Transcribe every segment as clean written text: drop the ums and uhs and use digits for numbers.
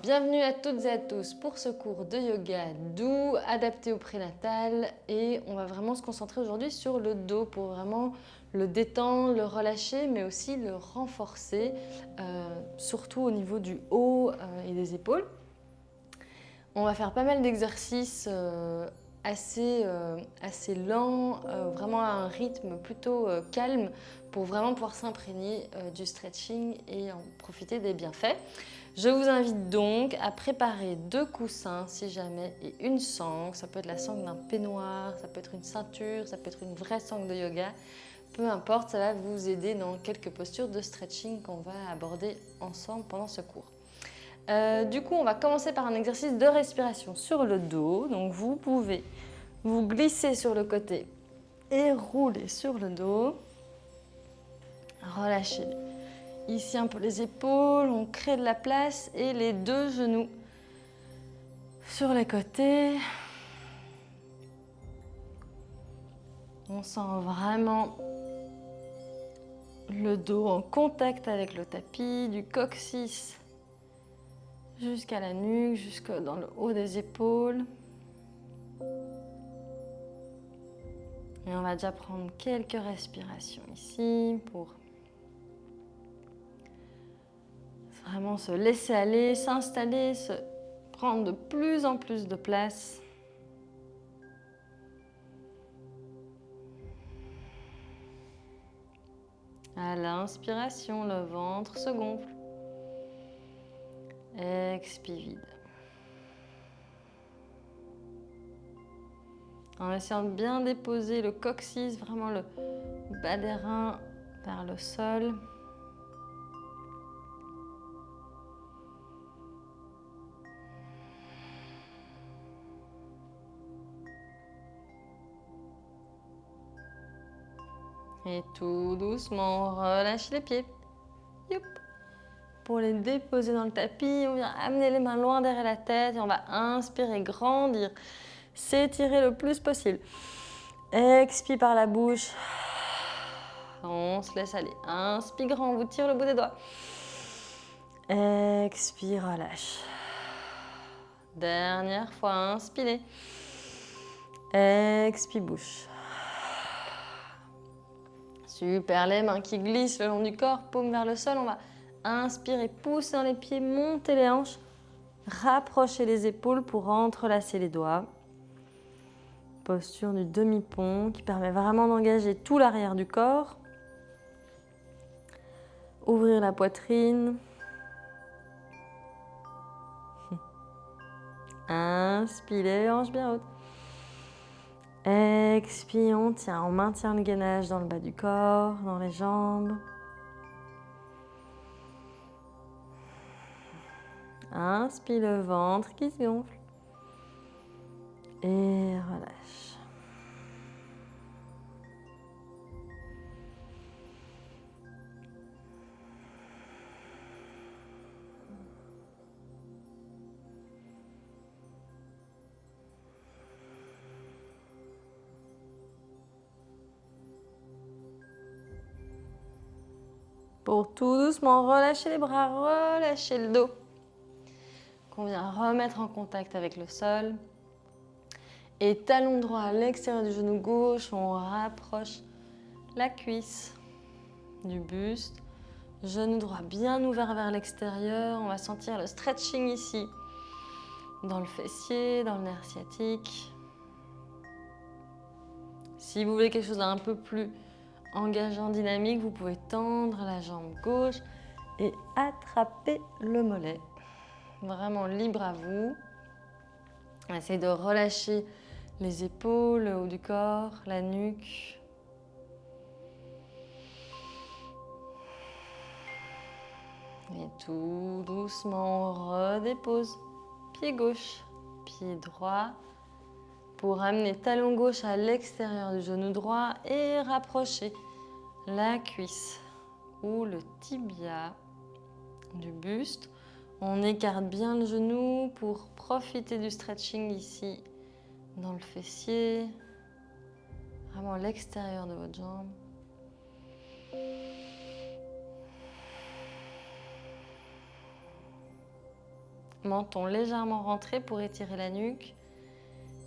Bienvenue à toutes et à tous pour ce cours de yoga doux, adapté au prénatal, et on va vraiment se concentrer aujourd'hui sur le dos pour vraiment le détendre, le relâcher, mais aussi le renforcer, surtout au niveau du haut et des épaules. On va faire pas mal d'exercices assez lents, vraiment à un rythme plutôt calme pour vraiment pouvoir s'imprégner du stretching et en profiter des bienfaits. Je vous invite donc à préparer 2 coussins si jamais et une sangle. Ça peut être la sangle d'un peignoir, ça peut être une ceinture, ça peut être une vraie sangle de yoga. Peu importe, ça va vous aider dans quelques postures de stretching qu'on va aborder ensemble pendant ce cours. Du coup, on va commencer par un exercice de respiration sur le dos. Donc vous pouvez vous glisser sur le côté et rouler sur le dos. Relâchez ici un peu les épaules, on crée de la place et les 2 genoux sur les côtés. On sent vraiment le dos en contact avec le tapis, du coccyx jusqu'à la nuque, jusque dans le haut des épaules. Et on va déjà prendre quelques respirations ici pour vraiment se laisser aller, s'installer, se prendre de plus en plus de place. À l'inspiration, le ventre se gonfle. Expire vide. En essayant de bien déposer le coccyx, vraiment le bas des reins vers le sol. Et tout doucement, relâchez les pieds. Youp. Pour les déposer dans le tapis, on vient amener les mains loin derrière la tête et on va inspirer, grandir, s'étirer le plus possible. Expire par la bouche. On se laisse aller. Inspire grand, on vous tire le bout des doigts. Expire, relâche. Dernière fois, inspirez. Expire, bouche. Super, les mains qui glissent le long du corps, paume vers le sol. On va inspirer, pousser dans les pieds, monter les hanches, rapprocher les épaules pour entrelacer les doigts. Posture du demi-pont qui permet vraiment d'engager tout l'arrière du corps. Ouvrir la poitrine. Inspirez, hanche bien haute. Expire, on tient, on maintient le gainage dans le bas du corps, dans les jambes. Inspire le ventre qui se gonfle. Et relâche. Pour tout doucement relâcher les bras, relâcher le dos. Qu'on vient remettre en contact avec le sol. Et talon droit à l'extérieur du genou gauche, on rapproche la cuisse du buste. Genou droit bien ouvert vers l'extérieur. On va sentir le stretching ici, dans le fessier, dans le nerf sciatique. Si vous voulez quelque chose d'un peu plus engageant, dynamique, vous pouvez tendre la jambe gauche et attraper le mollet. Vraiment libre à vous. Essayez de relâcher les épaules, le haut du corps, la nuque. Et tout doucement, on redépose pied gauche, pied droit pour amener talon gauche à l'extérieur du genou droit et rapprocher la cuisse ou le tibia du buste. On écarte bien le genou pour profiter du stretching ici dans le fessier, vraiment l'extérieur de votre jambe. menton légèrement rentré pour étirer la nuque.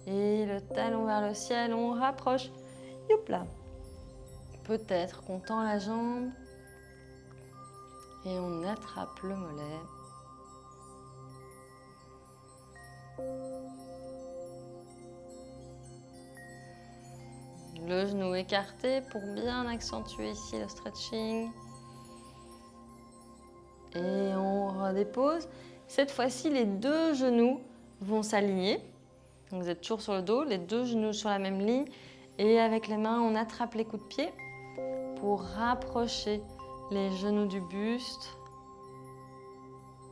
Et le talon vers le ciel, on rapproche. Youp là. Peut-être qu'on tend la jambe et on attrape le mollet. Le genou écarté pour bien accentuer ici le stretching. Et on redépose. Cette fois-ci, les deux genoux vont s'aligner. Donc vous êtes toujours sur le dos, les deux genoux sur la même ligne. Et avec les mains, on attrape les coups de pied pour rapprocher les genoux du buste.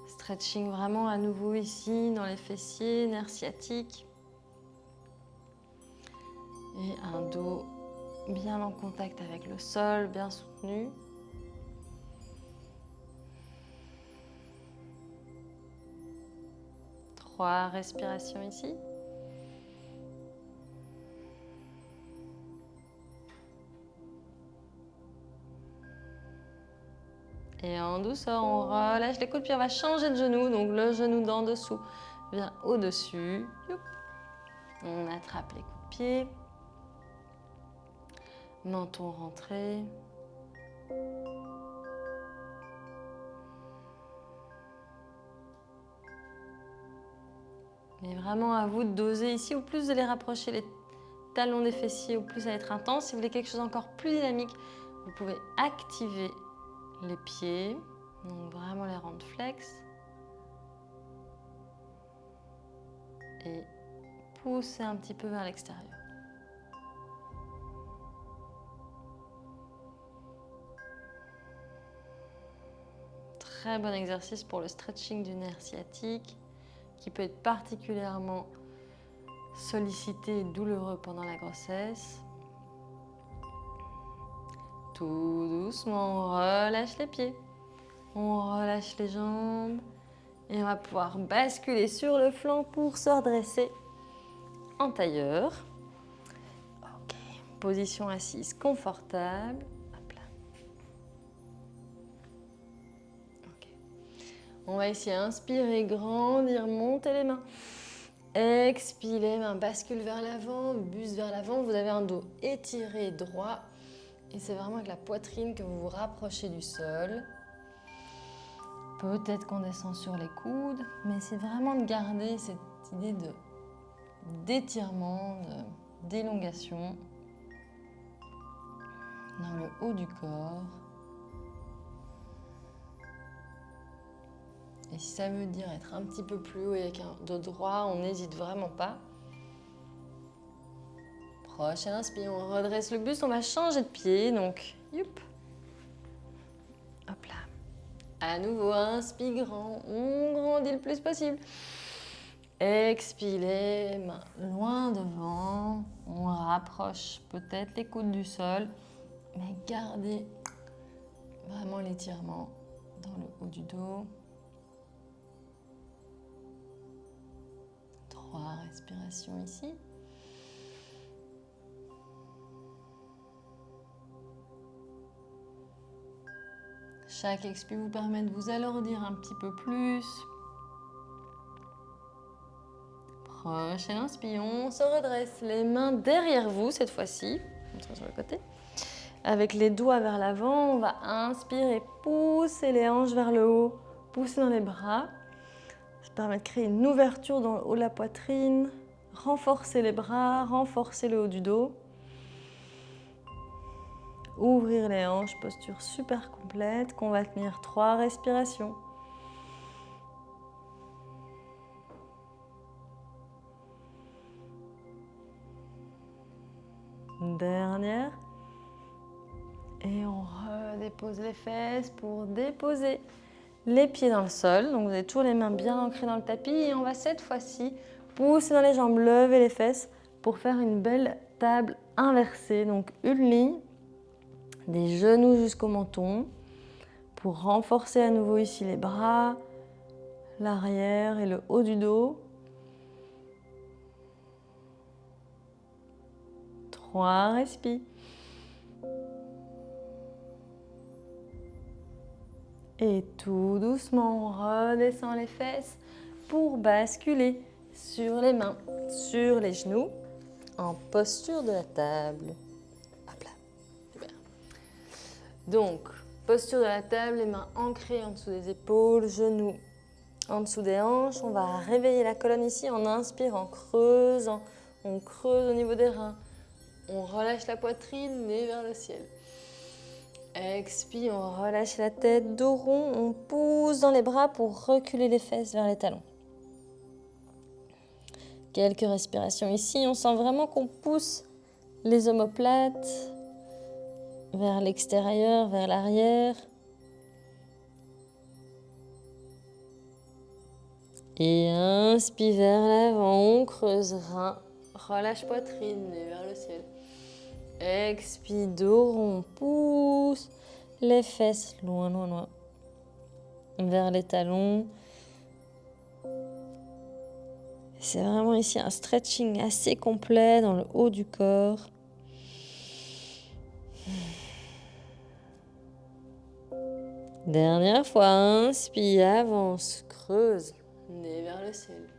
Stretching vraiment à nouveau ici, dans les fessiers, nerfs sciatiques. Et un dos bien en contact avec le sol, bien soutenu. Trois respirations ici. Et en douceur, on relâche les coups de pied. On va changer de genou. Donc le genou d'en dessous vient au-dessus. On attrape les coups de pied. Menton rentré. Mais vraiment à vous de doser ici. Au plus vous allez rapprocher les talons des fessiers, au plus ça va être intense. Si vous voulez quelque chose encore plus dynamique, vous pouvez activer les pieds. Donc vraiment les rendre flex. Et pousser un petit peu vers l'extérieur. Très bon exercice pour le stretching du nerf sciatique qui peut être particulièrement sollicité et douloureux pendant la grossesse. Tout doucement, on relâche les pieds, on relâche les jambes et on va pouvoir basculer sur le flanc pour se redresser en tailleur. Ok, position assise confortable. On va essayer inspirer, grandir, monter les mains. Expirer, main bascule vers l'avant, buste vers l'avant. Vous avez un dos étiré, droit. Et c'est vraiment avec la poitrine que vous vous rapprochez du sol. Peut-être qu'on descend sur les coudes, mais c'est vraiment de garder cette idée d'étirement, d'élongation dans le haut du corps. Et si ça veut dire être un petit peu plus haut et avec un dos droit, on n'hésite vraiment pas. Prochaine inspire, on redresse le buste, on va changer de pied, donc youp. Hop là. À nouveau, inspire grand, on grandit le plus possible. Expire les mains loin devant, on rapproche peut-être les coudes du sol, mais gardez vraiment l'étirement dans le haut du dos. 3 respirations ici. Chaque expire vous permet de vous alourdir un petit peu plus. Prochain inspire, on se redresse les mains derrière vous cette fois-ci, sur le côté. Avec les doigts vers l'avant, on va inspirer, pousser les hanches vers le haut, pousser dans les bras. Ça permet de créer une ouverture dans le haut de la poitrine, renforcer les bras, renforcer le haut du dos. Ouvrir les hanches, posture super complète qu'on va tenir 3 respirations. Dernière. Et on redépose les fesses pour déposer les pieds dans le sol. Donc vous avez toujours les mains bien ancrées dans le tapis. Et on va cette fois-ci pousser dans les jambes, lever les fesses pour faire une belle table inversée. Donc une ligne, des genoux jusqu'au menton pour renforcer à nouveau ici les bras, l'arrière et le haut du dos. 3 respires. Et tout doucement, on redescend les fesses pour basculer sur les mains, sur les genoux, en posture de la table. Hop là, super. Donc, posture de la table, les mains ancrées en dessous des épaules, genoux en dessous des hanches. On va réveiller la colonne ici en inspirant, creusant. On creuse au niveau des reins. On relâche la poitrine, nez vers le ciel. Expire, on relâche la tête, dos rond. On pousse dans les bras pour reculer les fesses vers les talons. Quelques respirations ici. On sent vraiment qu'on pousse les omoplates vers l'extérieur, vers l'arrière. Et inspire vers l'avant, on creuse rein, relâche poitrine et vers le ciel. Expire, dos rond, pousse les fesses loin, loin, loin, vers les talons. C'est vraiment ici un stretching assez complet dans le haut du corps. Dernière fois, inspire, avance, creuse, nez vers le ciel.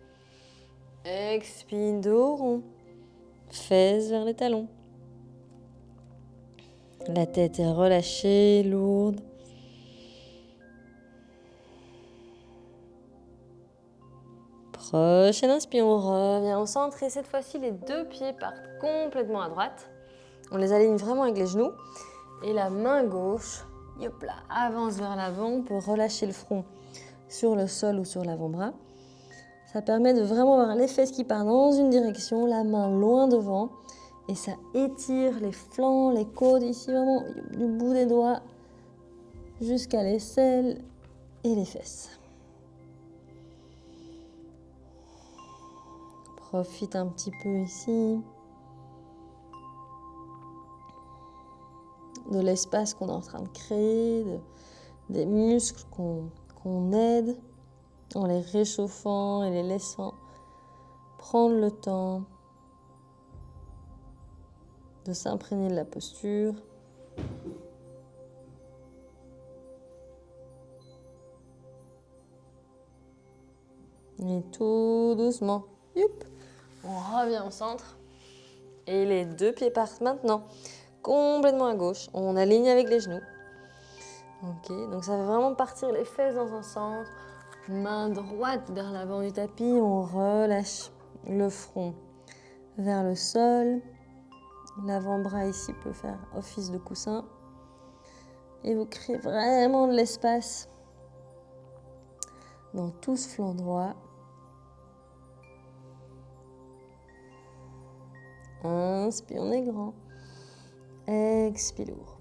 Expire, dos rond, fesses vers les talons. La tête est relâchée, lourde. Prochaine inspire, on revient au centre et cette fois-ci, les deux pieds partent complètement à droite. On les aligne vraiment avec les genoux. Et la main gauche, hop là, avance vers l'avant pour relâcher le front sur le sol ou sur l'avant-bras. Ça permet de vraiment avoir les fesses qui partent dans une direction, la main loin devant. Et ça étire les flancs, les côtes, ici vraiment du bout des doigts jusqu'à l'aisselle et les fesses. Profite un petit peu ici de l'espace qu'on est en train de créer, des muscles qu'on aide en les réchauffant et les laissant prendre le temps de s'imprégner de la posture. Et tout doucement, youp, on revient au centre. Et les deux pieds partent maintenant complètement à gauche. On aligne avec les genoux. Ok, donc ça va vraiment partir les fesses dans un centre. Main droite vers l'avant du tapis. On relâche le front vers le sol. L'avant-bras ici peut faire office de coussin. Et vous créez vraiment de l'espace dans tout ce flanc droit. Inspire, on est grand. Expire lourd.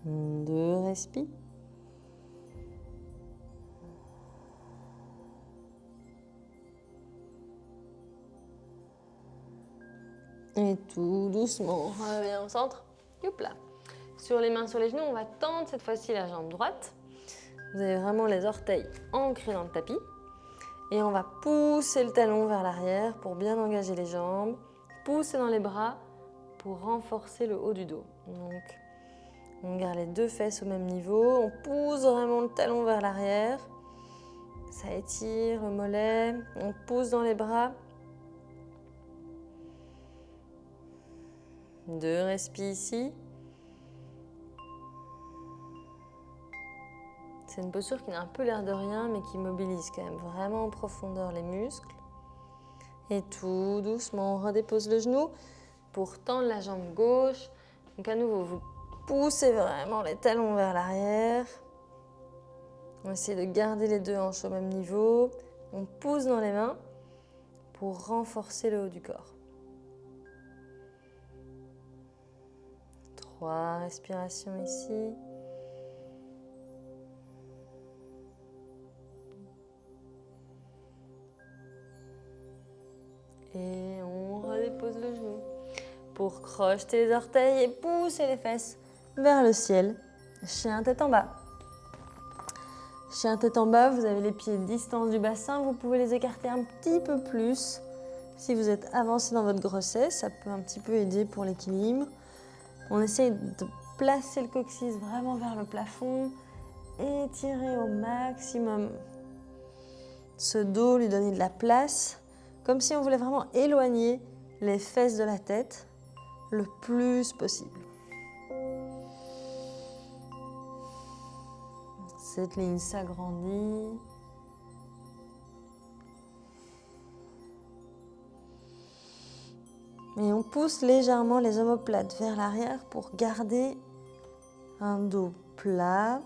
Deux respires. Et tout doucement, on revient au centre. Youp là. Sur les mains, sur les genoux, on va tendre cette fois-ci la jambe droite. Vous avez vraiment les orteils ancrés dans le tapis. Et on va pousser le talon vers l'arrière pour bien engager les jambes. Pousser dans les bras pour renforcer le haut du dos. Donc, on garde les deux fesses au même niveau. On pousse vraiment le talon vers l'arrière. Ça étire le mollet. On pousse dans les bras. Deux respires ici. C'est une posture qui n'a un peu l'air de rien, mais qui mobilise quand même vraiment en profondeur les muscles. Et tout doucement, on redépose le genou pour tendre la jambe gauche. Donc à nouveau, vous poussez vraiment les talons vers l'arrière. On essaie de garder les deux hanches au même niveau. On pousse dans les mains pour renforcer le haut du corps. 3 respirations ici. Et on redépose le genou pour crocheter les orteils et pousser les fesses vers le ciel. Chien tête en bas. Chien tête en bas, vous avez les pieds distance du bassin. Vous pouvez les écarter un petit peu plus Si vous êtes avancé dans votre grossesse, ça peut un petit peu aider pour l'équilibre. On essaye de placer le coccyx vraiment vers le plafond, étirer au maximum ce dos, lui donner de la place, comme si on voulait vraiment éloigner les fesses de la tête le plus possible. Cette ligne s'agrandit. Et on pousse légèrement les omoplates vers l'arrière pour garder un dos plat.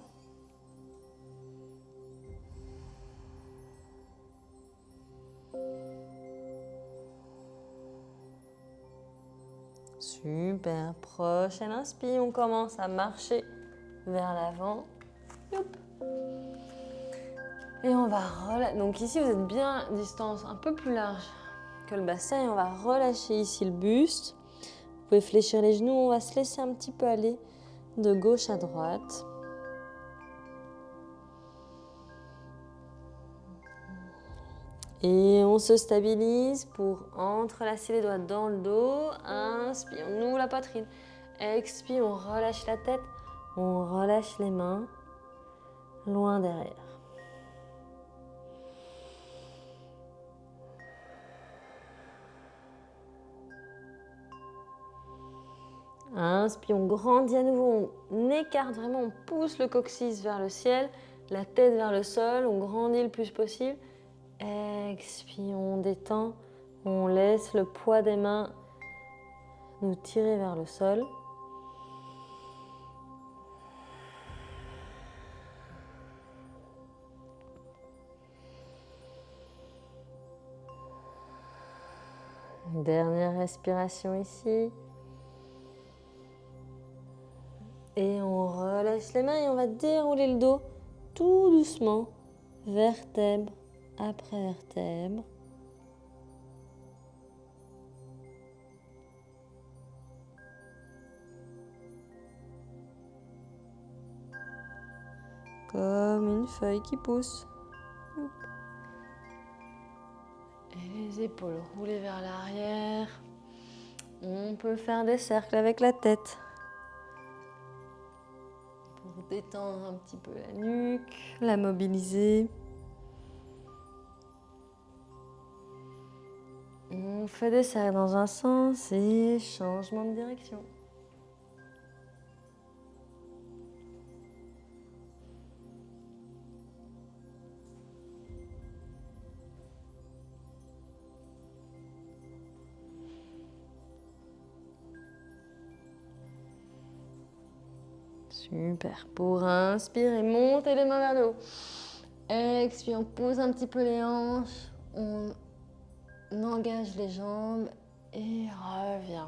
Super, prochaine inspire, on commence à marcher vers l'avant. Et on va relâcher. Donc ici, vous êtes bien à distance un peu plus large que le bassin. Et on va relâcher ici le buste. Vous pouvez fléchir les genoux. On va se laisser un petit peu aller de gauche à droite. Et on se stabilise pour entrelacer les doigts dans le dos. Inspire, on ouvre la poitrine. Expire, on relâche la tête. On relâche les mains loin derrière. Inspire, on grandit à nouveau, on écarte vraiment, on pousse le coccyx vers le ciel, la tête vers le sol, on grandit le plus possible. Expire, on détend, on laisse le poids des mains nous tirer vers le sol. Dernière respiration ici. Et on relâche les mains et on va dérouler le dos tout doucement, vertèbre après vertèbre. Comme une feuille qui pousse. Et les épaules roulées vers l'arrière. On peut faire des cercles avec la tête. Pour détendre un petit peu la nuque, la mobiliser. On fait des cercles dans un sens et changement de direction. Super. Pour inspirer, montez les mains vers le haut. Expire, on pose un petit peu les hanches. On engage les jambes et revient.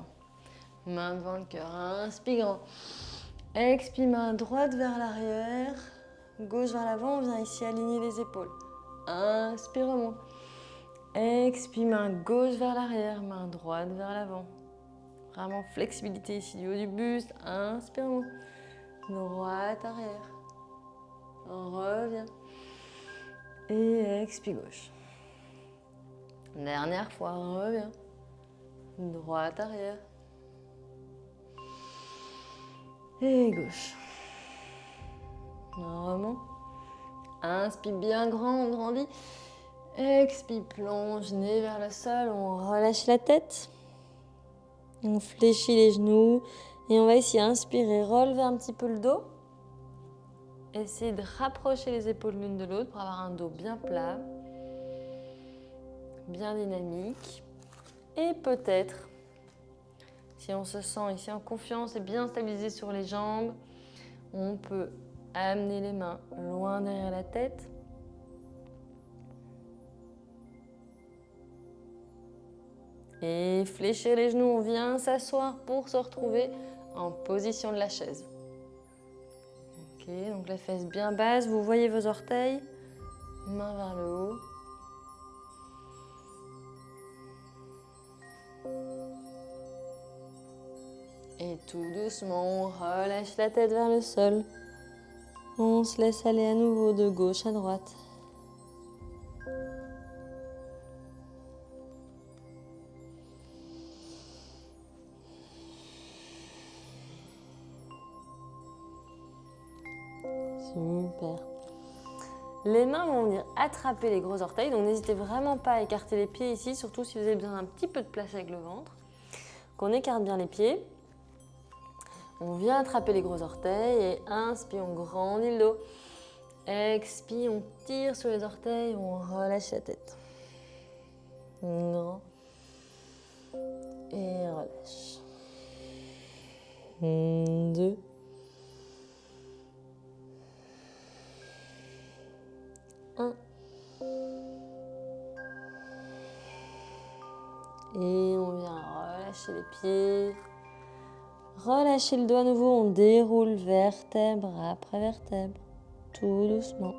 Main devant le cœur. Inspire grand. Expire, main droite vers l'arrière. Gauche vers l'avant. On vient ici aligner les épaules. Inspire, remonte. Expire, main gauche vers l'arrière. Main droite vers l'avant. Vraiment flexibilité ici du haut du buste. Inspire, remonte. Droite, arrière. Reviens. Et expire gauche. Dernière fois, reviens. Droite, arrière. Et gauche. Remonte. Inspire bien grand, on grandit. Expire, plonge, nez vers le sol. On relâche la tête. On fléchit les genoux. Et on va ici inspirer, relever un petit peu le dos. Essayez de rapprocher les épaules l'une de l'autre pour avoir un dos bien plat, bien dynamique. Et peut-être, si on se sent ici en confiance et bien stabilisé sur les jambes, on peut amener les mains loin derrière la tête. Et fléchir les genoux, on vient s'asseoir pour se retrouver en position de la chaise. Ok, donc la fesse bien basse, vous voyez vos orteils, main vers le haut. Et tout doucement, on relâche la tête vers le sol. On se laisse aller à nouveau de gauche à droite. Super. Les mains vont venir attraper les gros orteils, donc n'hésitez vraiment pas à écarter les pieds ici, surtout si vous avez besoin d'un petit peu de place avec le ventre. Qu'on écarte bien les pieds. On vient attraper les gros orteils et inspire, on grandit le dos. Expire, on tire sur les orteils, on relâche la tête. Grand. Et relâche. 2. Et on vient relâcher les pieds. Relâchez le dos à nouveau, on déroule vertèbre après vertèbre, tout doucement.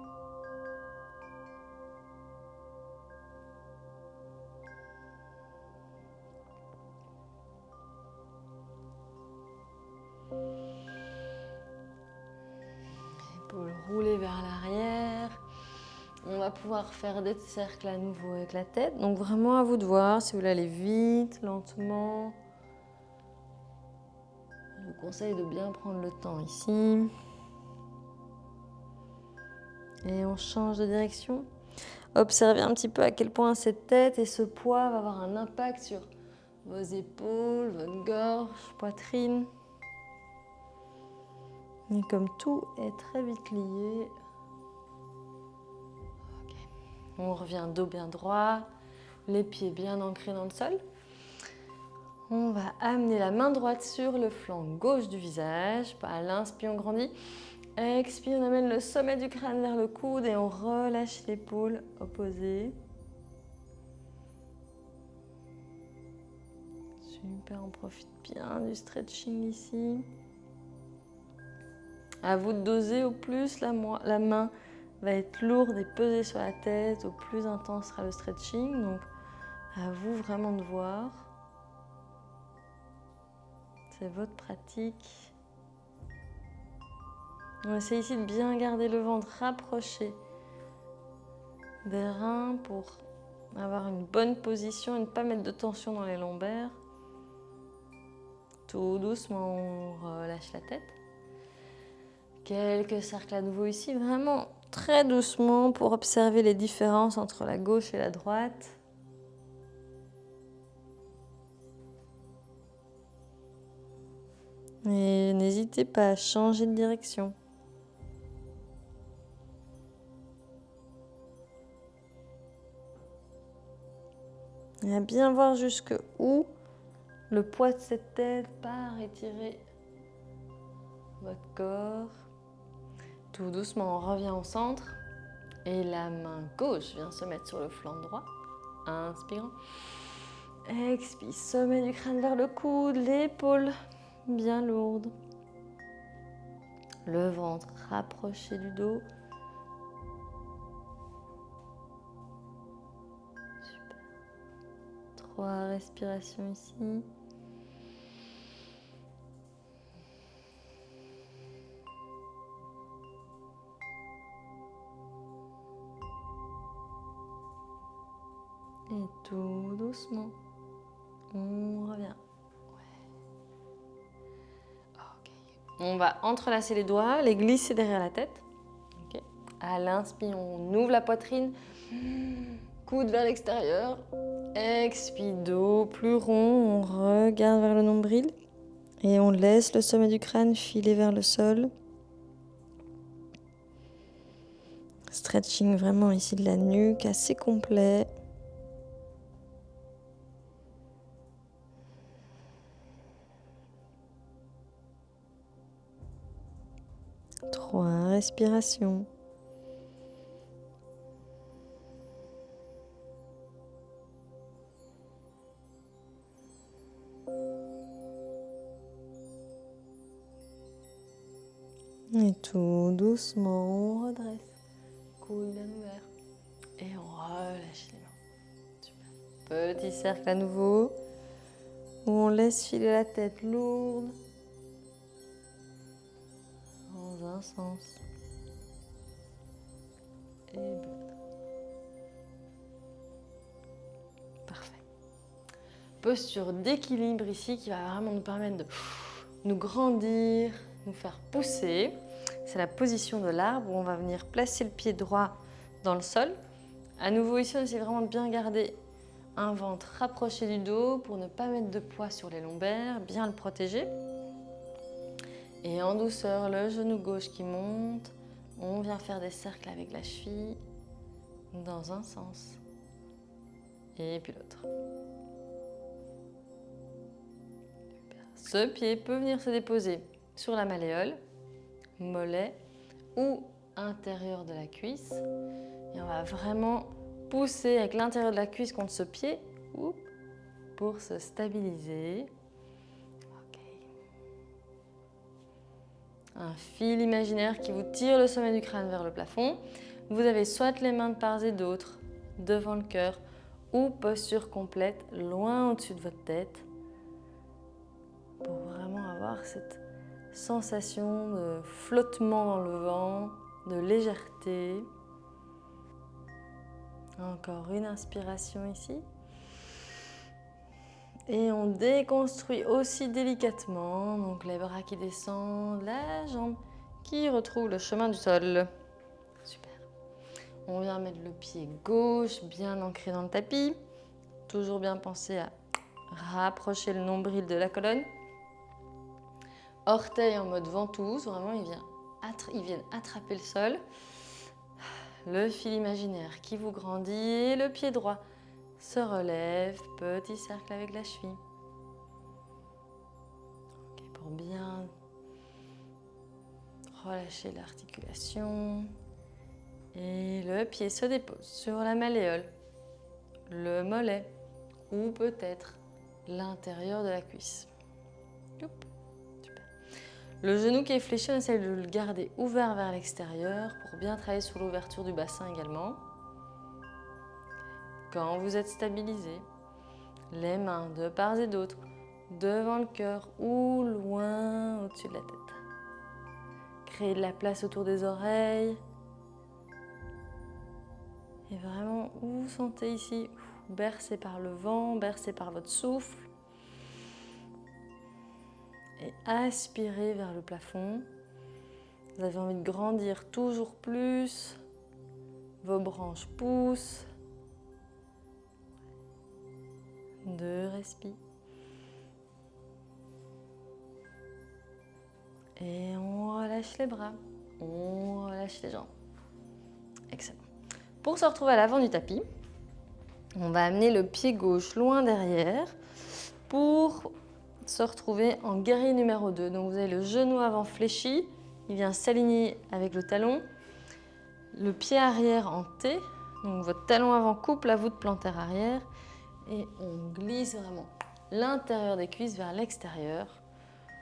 Épaules roulées vers l'arrière. On va pouvoir faire des cercles à nouveau avec la tête. Donc vraiment à vous de voir si vous voulez aller vite, lentement. Je vous conseille de bien prendre le temps ici. Et on change de direction. Observez un petit peu à quel point cette tête et ce poids va avoir un impact sur vos épaules, votre gorge, poitrine. Et comme tout est très vite lié. On revient dos bien droit, les pieds bien ancrés dans le sol. On va amener la main droite sur le flanc gauche du visage. À l'inspire, on grandit. Expire, on amène le sommet du crâne vers le coude et on relâche l'épaule opposée. Super, on profite bien du stretching ici. À vous de doser au plus, la main va être lourde et pesée sur la tête, au plus intense sera le stretching. Donc à vous vraiment de voir. C'est votre pratique. On essaie ici de bien garder le ventre rapproché des reins pour avoir une bonne position et ne pas mettre de tension dans les lombaires. Tout doucement, on relâche la tête. Quelques cercles à nouveau ici, vraiment très doucement pour observer les différences entre la gauche et la droite. Et n'hésitez pas à changer de direction. Et à bien voir jusqu'où le poids de cette tête part étirer votre corps. Tout doucement, on revient au centre. Et la main gauche vient se mettre sur le flanc droit. Inspirant. Expire, sommet du crâne vers le coude, l'épaule bien lourde. Le ventre rapproché du dos. Super. 3 respirations ici. Et tout doucement, on revient. Okay. On va entrelacer les doigts, les glisser derrière la tête. Okay. À l'inspire, on ouvre la poitrine, coude vers l'extérieur. Expire, dos plus rond, on regarde vers le nombril. Et on laisse le sommet du crâne filer vers le sol. Stretching vraiment ici de la nuque, assez complet. 3 respirations. Et tout doucement, on redresse. Coude bien ouvert. Et on relâche les mains. Super. Petit cercle à nouveau. Où on laisse filer la tête lourde. Dans un sens. Et l'autre. Parfait. Posture d'équilibre ici qui va vraiment nous permettre de nous grandir, nous faire pousser. c'est la position de l'arbre où on va venir placer le pied droit dans le sol. À nouveau ici, on essaie vraiment de bien garder un ventre rapproché du dos pour ne pas mettre de poids sur les lombaires, bien le protéger. Et en douceur, le genou gauche qui monte. On vient faire des cercles avec la cheville dans un sens et puis l'autre. Ce pied peut venir se déposer sur la malléole, mollet ou intérieur de la cuisse. Et on va vraiment pousser avec l'intérieur de la cuisse contre ce pied pour se stabiliser. Un fil imaginaire qui vous tire le sommet du crâne vers le plafond. Vous avez soit les mains de part et d'autre devant le cœur ou posture complète loin au-dessus de votre tête pour vraiment avoir cette sensation de flottement dans le vent, de légèreté. Encore une inspiration ici. Et on déconstruit aussi délicatement, donc les bras qui descendent, la jambe qui retrouve le chemin du sol. Super. On vient mettre le pied gauche bien ancré dans le tapis. Toujours bien penser à rapprocher le nombril de la colonne. Orteils en mode ventouse, vraiment ils viennent attraper le sol. Le fil imaginaire qui vous grandit et le pied droit se relève, petit cercle avec la cheville. Okay, pour bien relâcher l'articulation. Et le pied se dépose sur la malléole, le mollet ou peut-être l'intérieur de la cuisse. Super. Le genou qui est fléchi, on essaie de le garder ouvert vers l'extérieur pour bien travailler sur l'ouverture du bassin également. Quand vous êtes stabilisé, les mains de part et d'autre, devant le cœur ou loin au-dessus de la tête. Créez de la place autour des oreilles. Et vraiment, vous vous sentez ici, bercé par le vent, bercé par votre souffle. Et aspirez vers le plafond. Vous avez envie de grandir toujours plus. Vos branches poussent. 2 respires. Et on relâche les bras. On relâche les jambes. Excellent. Pour se retrouver à l'avant du tapis, on va amener le pied gauche loin derrière pour se retrouver en guerrier numéro 2. Donc vous avez le genou avant fléchi, il vient s'aligner avec le talon. Le pied arrière en T, donc votre talon avant coupe la voûte plantaire arrière. Et on glisse vraiment l'intérieur des cuisses vers l'extérieur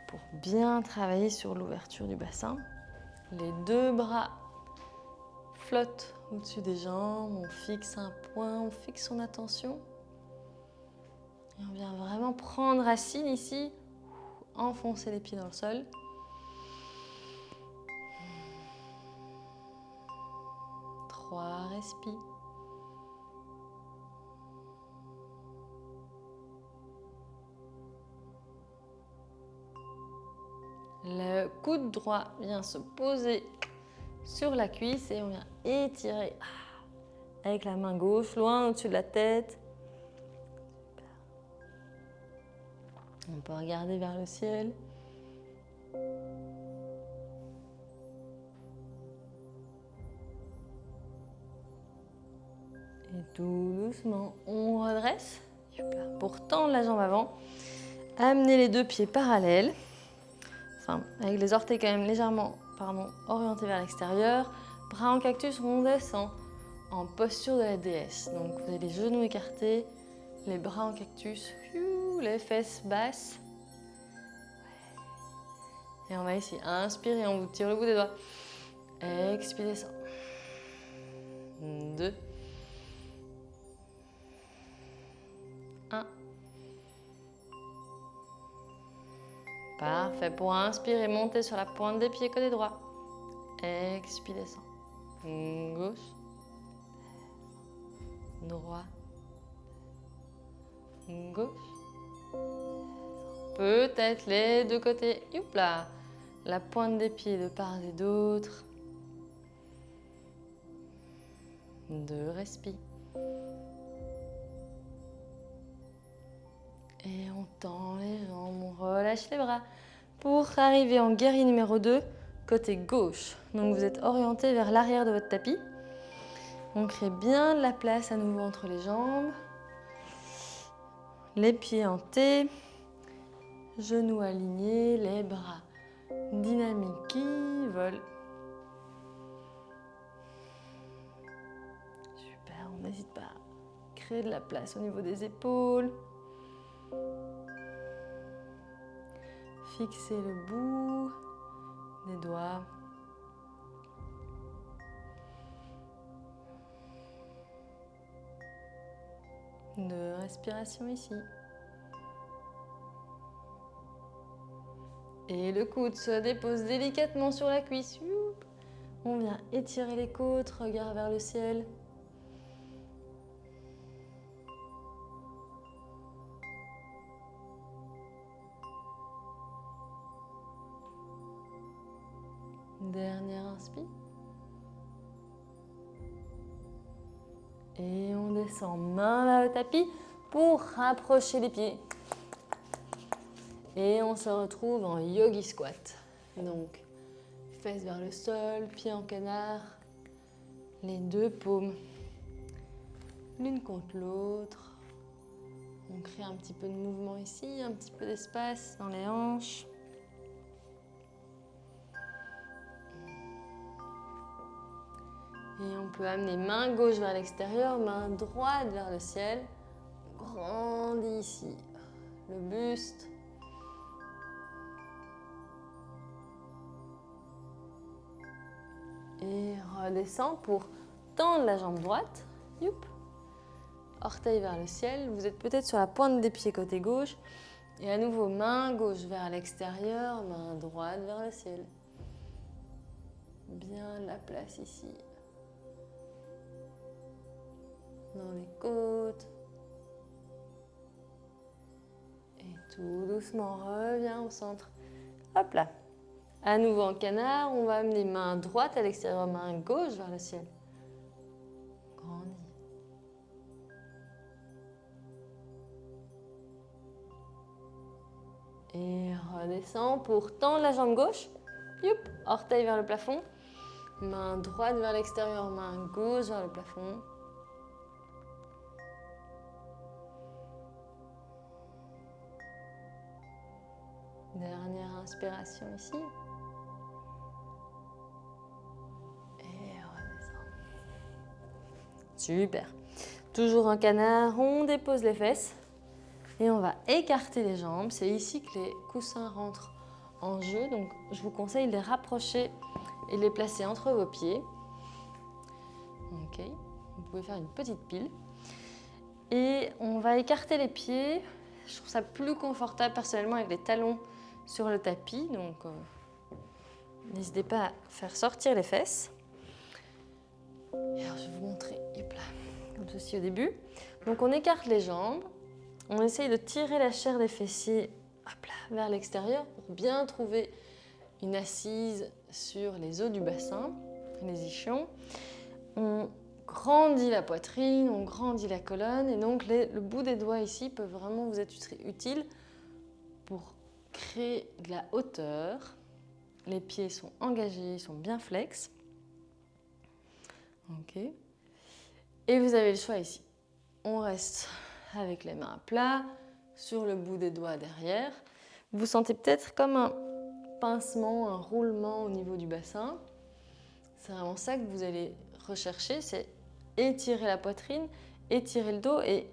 pour bien travailler sur l'ouverture du bassin. Les 2 bras flottent au-dessus des jambes, on fixe un point, on fixe son attention. Et on vient vraiment prendre racine ici, enfoncer les pieds dans le sol. Trois respires. Le coude droit vient se poser sur la cuisse et on vient étirer avec la main gauche loin au-dessus de la tête. On peut regarder vers le ciel. Et tout doucement, on redresse. Super. Pour tendre la jambe avant, amenez les 2 pieds parallèles. Enfin, avec les orteils quand même légèrement orientés vers l'extérieur. Bras en cactus, on descend en posture de la déesse. Donc vous avez les genoux écartés, les bras en cactus, les fesses basses. Et on va ici inspirer, on vous tire le bout des doigts. Expirez, descend. 2. 1. Parfait. Pour inspirer, montez sur la pointe des pieds côté droit. Expire, descend. Gauche. Droit. Gauche. Peut-être les 2 côtés. Youp là. la pointe des pieds de part et d'autre. 2, respire. Et on tend les jambes, on relâche les bras pour arriver en guerrier numéro 2, côté gauche. Donc vous êtes orienté vers l'arrière de votre tapis. On crée bien de la place à nouveau entre les jambes. Les pieds en T, genoux alignés, les bras dynamiques qui volent. Super, on n'hésite pas à créer de la place au niveau des épaules. Fixez le bout des doigts. De respiration ici. Et le coude se dépose délicatement sur la cuisse. On vient étirer les côtes, regard vers le ciel. Dernière inspire. Et on descend main vers le tapis pour rapprocher les pieds. Et on se retrouve en yogi squat. Donc, fesses vers le sol, pieds en canard, les deux paumes l'une contre l'autre. On crée un petit peu de mouvement ici, un petit peu d'espace dans les hanches. Et on peut amener main gauche vers l'extérieur, main droite vers le ciel. Grandit ici le buste. Et redescend pour tendre la jambe droite. Youp. Orteil vers le ciel. Vous êtes peut-être sur la pointe des pieds côté gauche. Et à nouveau, main gauche vers l'extérieur, main droite vers le ciel. Bien de la place ici. Dans les côtes. Et tout doucement, revient au centre. Hop là. À nouveau en canard, on va amener main droite à l'extérieur, main gauche vers le ciel. Grandis. Et redescend pour tendre la jambe gauche. Youp, orteil vers le plafond. Main droite vers l'extérieur, main gauche vers le plafond. Dernière inspiration ici. Et redescend. Super. Toujours en canard, on dépose les fesses. Et on va écarter les jambes. C'est ici que les coussins rentrent en jeu. Donc je vous conseille de les rapprocher et de les placer entre vos pieds. Ok. Vous pouvez faire une petite pile. Et on va écarter les pieds. Je trouve ça plus confortable personnellement avec les talons sur le tapis, donc n'hésitez pas à faire sortir les fesses. Et alors, je vais vous montrer, hop là, comme ceci au début. Donc on écarte les jambes, on essaye de tirer la chair des fessiers hop là, vers l'extérieur pour bien trouver une assise sur les os du bassin, les ischions. On grandit la poitrine, on grandit la colonne et donc le bout des doigts ici peut vraiment vous être utile pour créer de la hauteur. Les pieds sont engagés, ils sont bien flex. Ok. Et vous avez le choix ici. On reste avec les mains à plat, sur le bout des doigts derrière. Vous sentez peut-être comme un pincement, un roulement au niveau du bassin. C'est vraiment ça que vous allez rechercher, c'est étirer la poitrine, étirer le dos et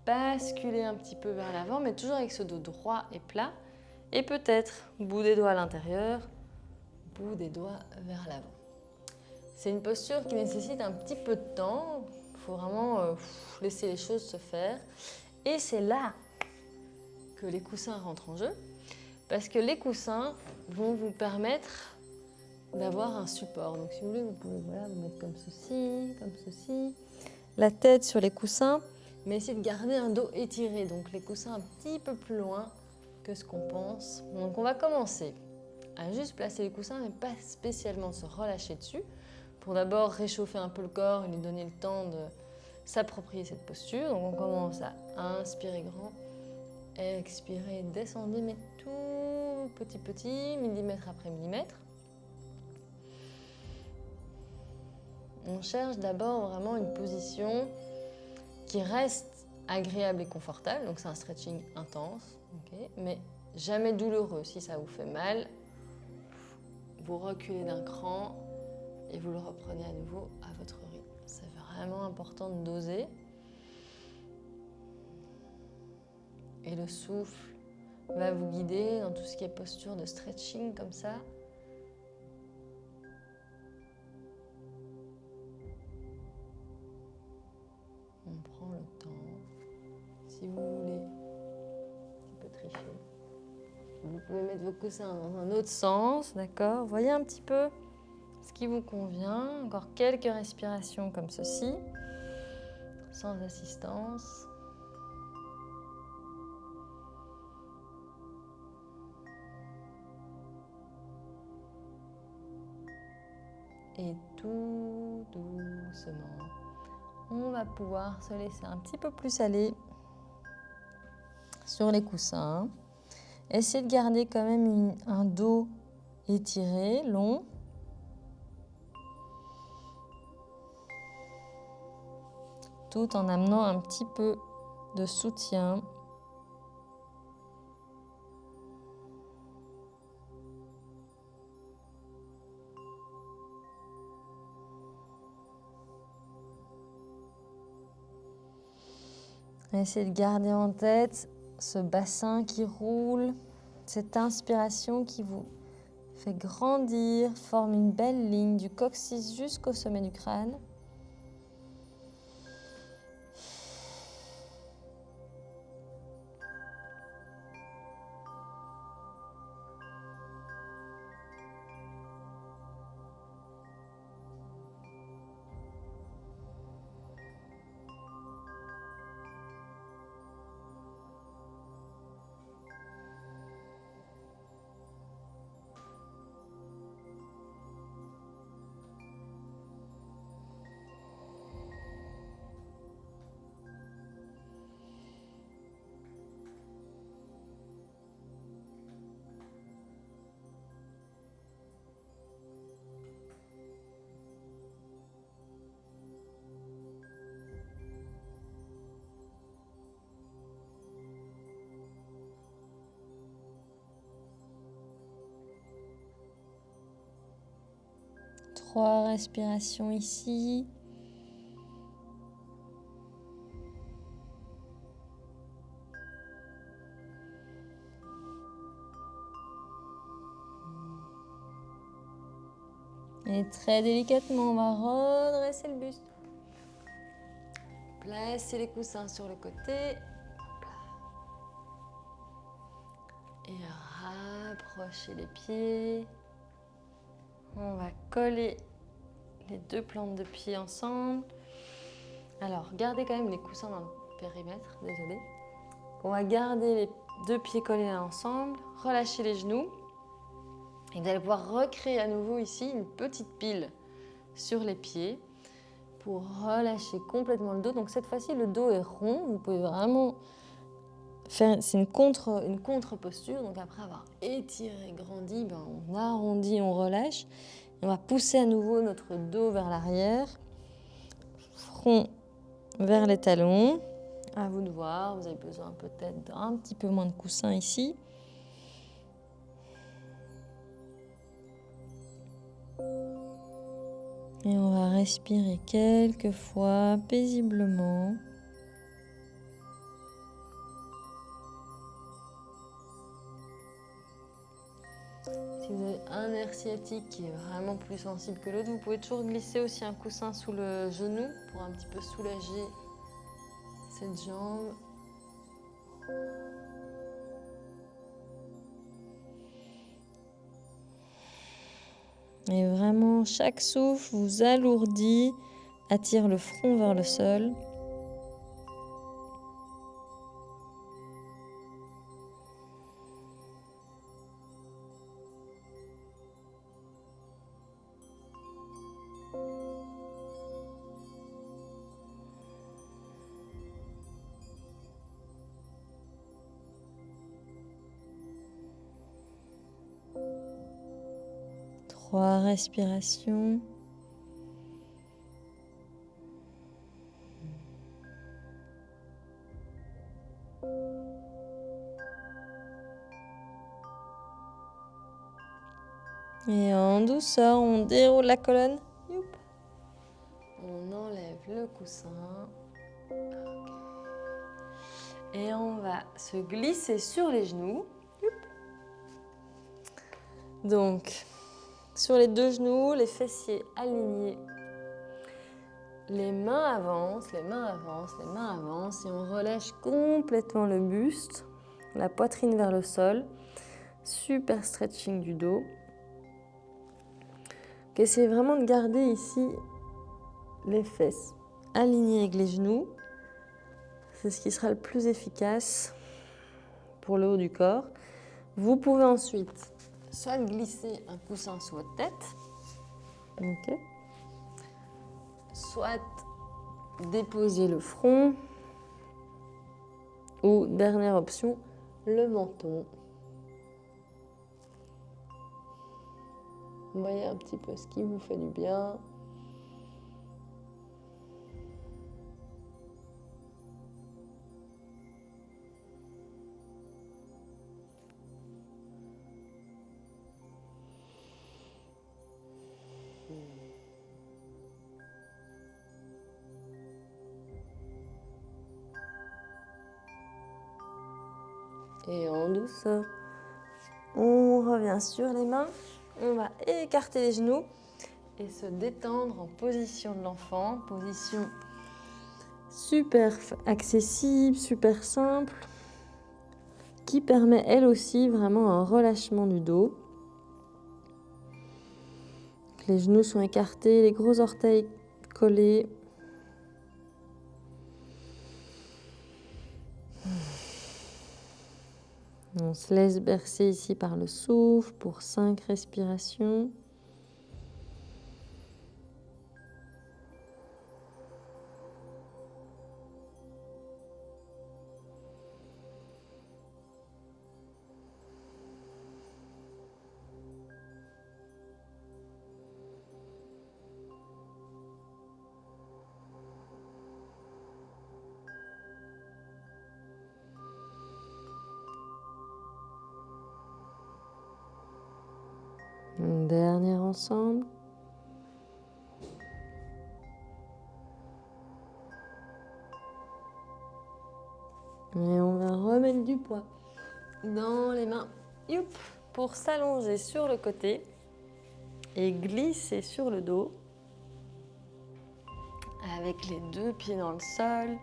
basculer un petit peu vers l'avant, mais toujours avec ce dos droit et plat. Et peut-être bout des doigts à l'intérieur, bout des doigts vers l'avant. C'est une posture qui nécessite un petit peu de temps. Il faut vraiment laisser les choses se faire. Et c'est là que les coussins rentrent en jeu. Parce que les coussins vont vous permettre d'avoir un support. Donc si vous voulez, vous pouvez vous mettre comme ceci. La tête sur les coussins, mais essayez de garder un dos étiré. Donc les coussins un petit peu plus loin que ce qu'on pense. Donc on va commencer à juste placer les coussins, mais pas spécialement se relâcher dessus, pour d'abord réchauffer un peu le corps et lui donner le temps de s'approprier cette posture. Donc on commence à inspirer grand, expirer, descendre, mais tout petit, millimètre après millimètre. On cherche d'abord vraiment une position qui reste agréable et confortable, donc c'est un stretching intense, okay, mais jamais douloureux. Si ça vous fait mal, vous reculez d'un cran et vous le reprenez à nouveau à votre rythme. C'est vraiment important de doser. Et le souffle va vous guider dans tout ce qui est posture de stretching comme ça. On prend le temps. Si vous voulez, un peu tricher. Vous pouvez mettre vos coussins dans un autre sens, d'accord? Voyez un petit peu ce qui vous convient. Encore quelques respirations comme ceci, sans assistance. Et tout doucement, on va pouvoir se laisser un petit peu plus aller sur les coussins. Essayez de garder quand même un dos étiré, long. Tout en amenant un petit peu de soutien. Essayez de garder en tête ce bassin qui roule, cette inspiration qui vous fait grandir, forme une belle ligne du coccyx jusqu'au sommet du crâne. Trois respirations ici. Et très délicatement, on va redresser le buste. Placez les coussins sur le côté. Et rapprochez les pieds. On va coller les deux plantes de pied ensemble. Alors, gardez quand même les coussins dans le périmètre, désolé. On va garder les deux pieds collés ensemble, relâchez les genoux. Et vous allez pouvoir recréer à nouveau ici une petite pile sur les pieds pour relâcher complètement le dos. Donc cette fois-ci, le dos est rond. Vous pouvez vraiment faire, c'est une contre-posture. Donc après avoir étiré, grandi, on arrondit, on relâche. Et on va pousser à nouveau notre dos vers l'arrière. Front vers les talons. À vous de voir, vous avez besoin peut-être d'un petit peu moins de coussin ici. Et on va respirer quelques fois paisiblement. Si vous avez un nerf sciatique qui est vraiment plus sensible que l'autre, vous pouvez toujours glisser aussi un coussin sous le genou pour un petit peu soulager cette jambe. Et vraiment, chaque souffle vous alourdit, attire le front vers le sol. 3 respirations. Et en douceur, on déroule la colonne. Youp. On enlève le coussin. Et on va se glisser sur les genoux. Youp. Donc, sur les 2 genoux, les fessiers alignés. Les mains avancent, les mains avancent, les mains avancent. Et on relâche complètement le buste, la poitrine vers le sol. Super stretching du dos. Essayez vraiment de garder ici les fesses alignées avec les genoux. C'est ce qui sera le plus efficace pour le haut du corps. Vous pouvez ensuite soit glisser un coussin sous votre tête, okay, soit déposer le front, ou dernière option, le menton. Voyez un petit peu ce qui vous fait du bien. Et en douceur, on revient sur les mains. On va écarter les genoux et se détendre en position de l'enfant. Position super accessible, super simple, qui permet elle aussi vraiment un relâchement du dos. Les genoux sont écartés, les gros orteils collés. On se laisse bercer ici par le souffle pour 5 respirations. Une dernière ensemble. Et on va remettre du poids dans les mains. Youp, pour s'allonger sur le côté et glisser sur le dos avec les 2 pieds dans le sol.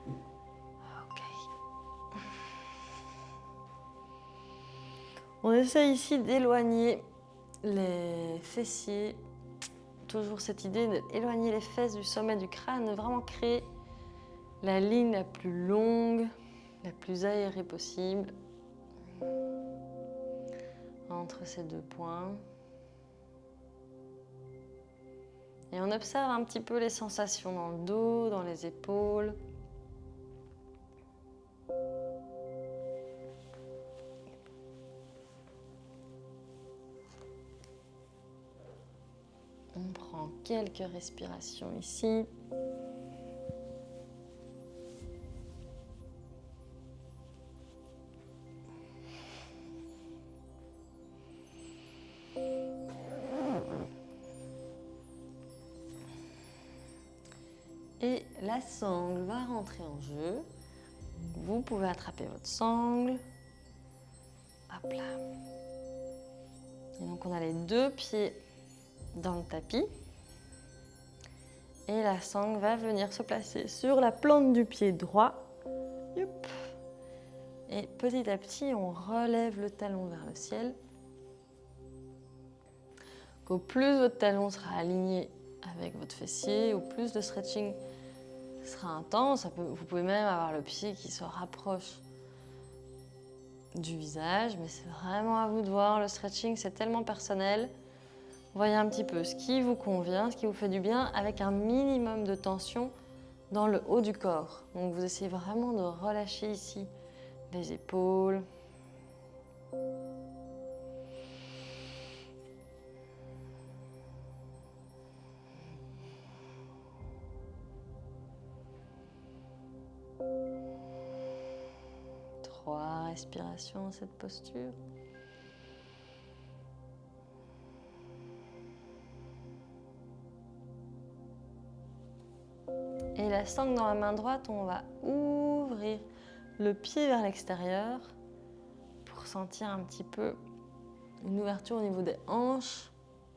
Ok. On essaie ici d'éloigner les fessiers. Toujours cette idée d'éloigner les fesses du sommet du crâne, de vraiment créer la ligne la plus longue, la plus aérée possible entre ces 2 points. Et on observe un petit peu les sensations dans le dos, dans les épaules. On prend quelques respirations ici. Et la sangle va rentrer en jeu. Vous pouvez attraper votre sangle. Hop là. Et donc on a les 2 pieds dans le tapis. Et la sangle va venir se placer sur la plante du pied droit. Youp. Et petit à petit, on relève le talon vers le ciel. Au plus votre talon sera aligné avec votre fessier, au plus le stretching sera intense. Vous pouvez même avoir le pied qui se rapproche du visage, mais c'est vraiment à vous de voir. Le stretching, c'est tellement personnel. Voyez un petit peu ce qui vous convient, ce qui vous fait du bien, avec un minimum de tension dans le haut du corps. Donc vous essayez vraiment de relâcher ici les épaules. respiration dans cette posture. Et la sangle dans la main droite, on va ouvrir le pied vers l'extérieur pour sentir un petit peu une ouverture au niveau des hanches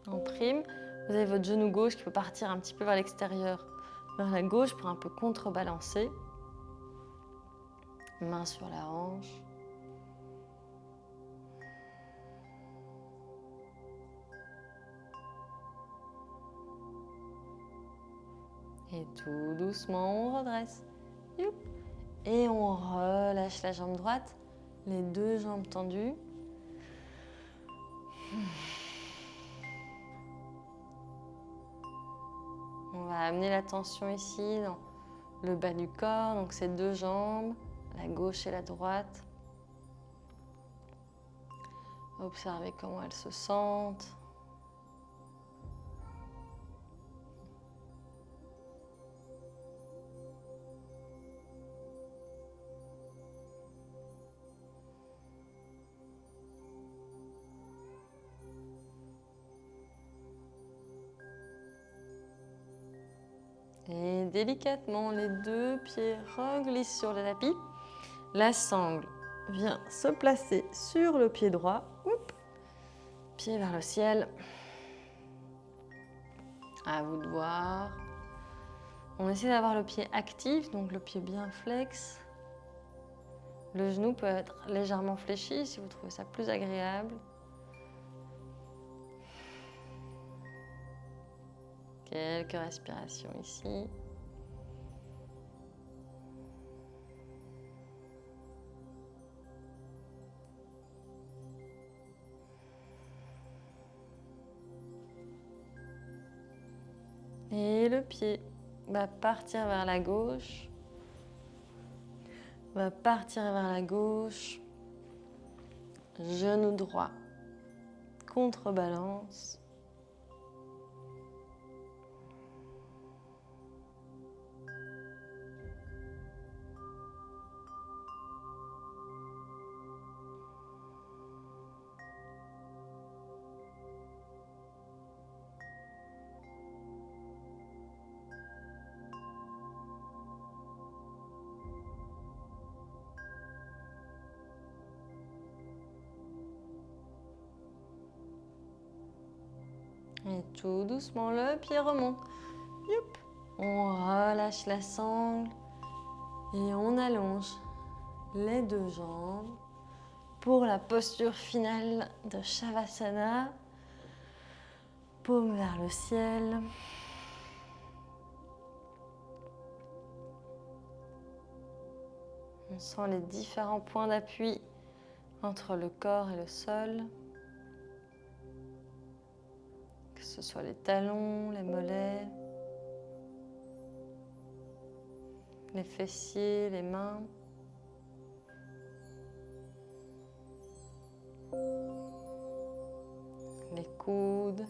en prime. Vous avez votre genou gauche qui peut partir un petit peu vers l'extérieur, vers la gauche pour un peu contrebalancer. Main sur la hanche. Et tout doucement, on redresse. Et on relâche la jambe droite, les deux jambes tendues. On va amener l'attention ici dans le bas du corps, donc ces deux jambes, la gauche et la droite. Observez comment elles se sentent. Et délicatement, les deux pieds reglissent sur le tapis. La sangle vient se placer sur le pied droit. Pied vers le ciel. À vous de voir. On essaie d'avoir le pied actif, donc le pied bien flex. Le genou peut être légèrement fléchi si vous trouvez ça plus agréable. Quelques respirations ici. Et le pied va partir vers la gauche. Va partir vers la gauche. Genou droit. Contrebalance. Et tout doucement, le pied remonte. Youp. On relâche la sangle et on allonge les deux jambes pour la posture finale de Shavasana. Paume vers le ciel. On sent les différents points d'appui entre le corps et le sol. Que ce soit les talons, les mollets, les fessiers, les mains. Les coudes,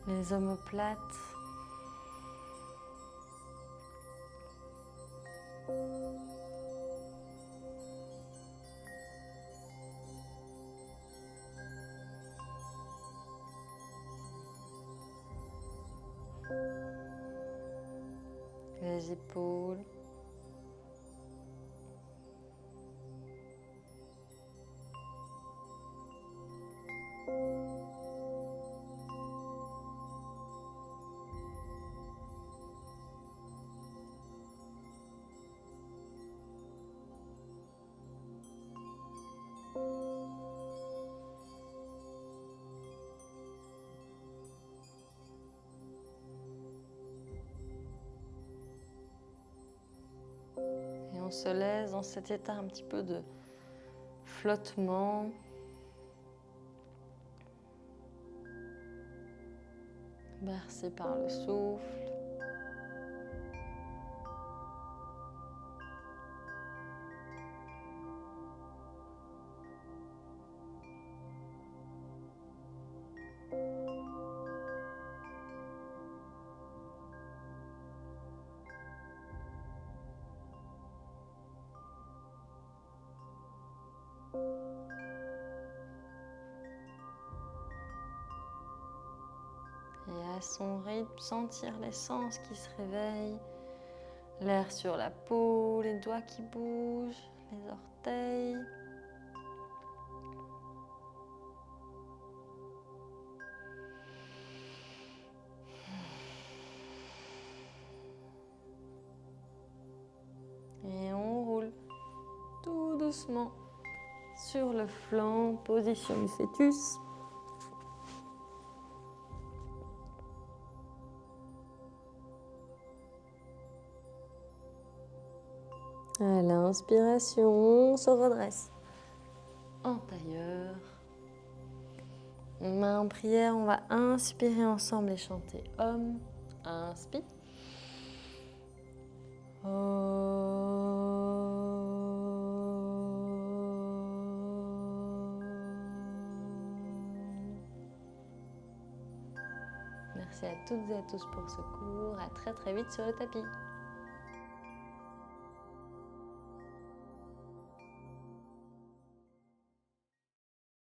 les omoplates. Les épaules. Et on se laisse dans cet état un petit peu de flottement. Bercé par le souffle. à son rythme, sentir les sens qui se réveillent, l'air sur la peau, les doigts qui bougent, les orteils. Et on roule tout doucement sur le flanc, position du fœtus. À l'inspiration, on se redresse en tailleur. Main en prière, on va inspirer ensemble et chanter Om. Inspire. Merci à toutes et à tous pour ce cours. À très très vite sur le tapis.